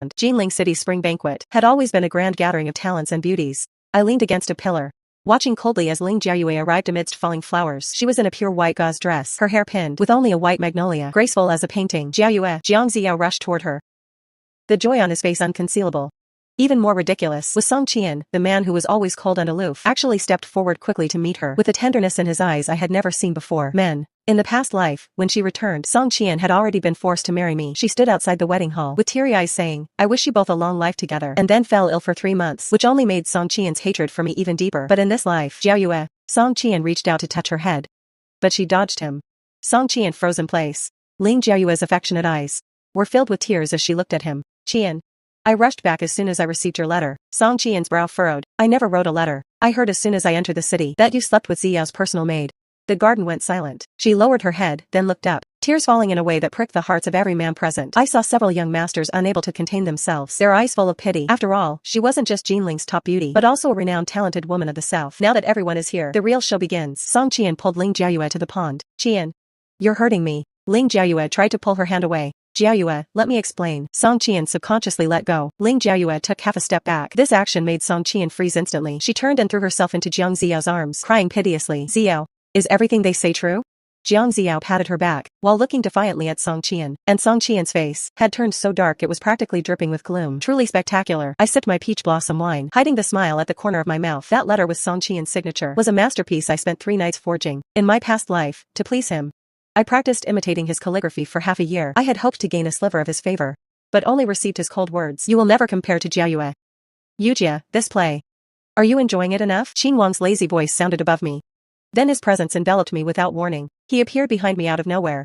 Jinling City's spring banquet had always been a grand gathering of talents and beauties. I leaned against a pillar, watching coldly as Ling Jiayue arrived amidst falling flowers. She was in a pure white gauze dress, her hair pinned with only a white magnolia, graceful as a painting. Jiayue, Jiang Ziao rushed toward her, the joy on his face unconcealable. Even more ridiculous was Song Qian, the man who was always cold and aloof, actually stepped forward quickly to meet her with a tenderness in his eyes I had never seen before. Men. In the past life, when she returned, Song Qian had already been forced to marry me. She stood outside the wedding hall with teary eyes saying, I wish you both a long life together, and then fell ill for 3 months, which only made Song Qian's hatred for me even deeper. But in this life, Jiayue, Song Qian reached out to touch her head, but she dodged him. Song Qian froze in place. Ling Jiayue's affectionate eyes were filled with tears as she looked at him. Qian. I rushed back as soon as I received your letter. Song Qian's brow furrowed. I never wrote a letter. I heard as soon as I entered the city that you slept with Ziyao's personal maid. The garden went silent. She lowered her head, then looked up, tears falling in a way that pricked the hearts of every man present. I saw several young masters unable to contain themselves, their eyes full of pity. After all, she wasn't just Jinling's top beauty, but also a renowned talented woman of the south. Now that everyone is here, the real show begins. Song Qian pulled Ling Jiayue to the pond. Qian. You're hurting me. Ling Jiayue tried to pull her hand away. Jiayue, let me explain. Song Qian subconsciously let go. Ling Jiayue took half a step back. This action made Song Qian freeze instantly. She turned and threw herself into Jiang Ziyao's arms, crying piteously. Ziao. Is everything they say true? Jiang Ziao patted her back, while looking defiantly at Song Qian, and Song Qian's face had turned so dark it was practically dripping with gloom. Truly spectacular. I sipped my peach blossom wine, hiding the smile at the corner of my mouth. That letter with Song Qian's signature was a masterpiece I spent 3 nights forging. In my past life, to please him, I practiced imitating his calligraphy for half a year. I had hoped to gain a sliver of his favor, but only received his cold words. You will never compare to Jiayue. Yujia, this play. Are you enjoying it enough? Qin Wang's lazy voice sounded above me. Then his presence enveloped me without warning. He appeared behind me out of nowhere,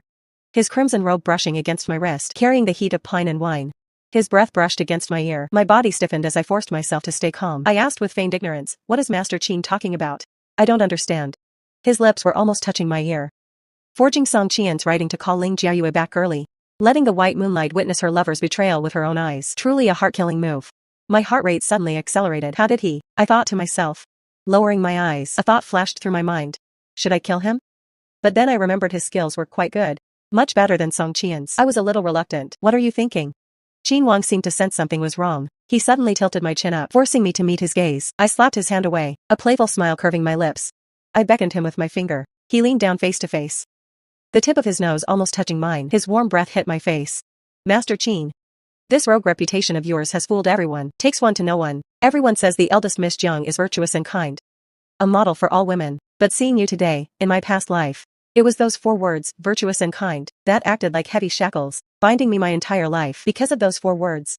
his crimson robe brushing against my wrist, carrying the heat of pine and wine. His breath brushed against my ear. My body stiffened as I forced myself to stay calm. I asked with feigned ignorance, what is Master Qin talking about? I don't understand. His lips were almost touching my ear. Forging Song Qian's writing to call Ling Jiayue back early, letting the white moonlight witness her lover's betrayal with her own eyes. Truly a heart-killing move. My heart rate suddenly accelerated. How did he? I thought to myself. Lowering my eyes, a thought flashed through my mind. Should I kill him? But then I remembered his skills were quite good. Much better than Song Qian's. I was a little reluctant. What are you thinking? Qin Wang seemed to sense something was wrong. He suddenly tilted my chin up, forcing me to meet his gaze. I slapped his hand away, a playful smile curving my lips. I beckoned him with my finger. He leaned down face to face, the tip of his nose almost touching mine. His warm breath hit my face. Master Qin. This rogue reputation of yours has fooled everyone. Takes one to know one. Everyone says the eldest Miss Jiang is virtuous and kind, a model for all women. But seeing you today, in my past life, it was those 4 words, virtuous and kind, that acted like heavy shackles, binding me my entire life. Because of those 4 words,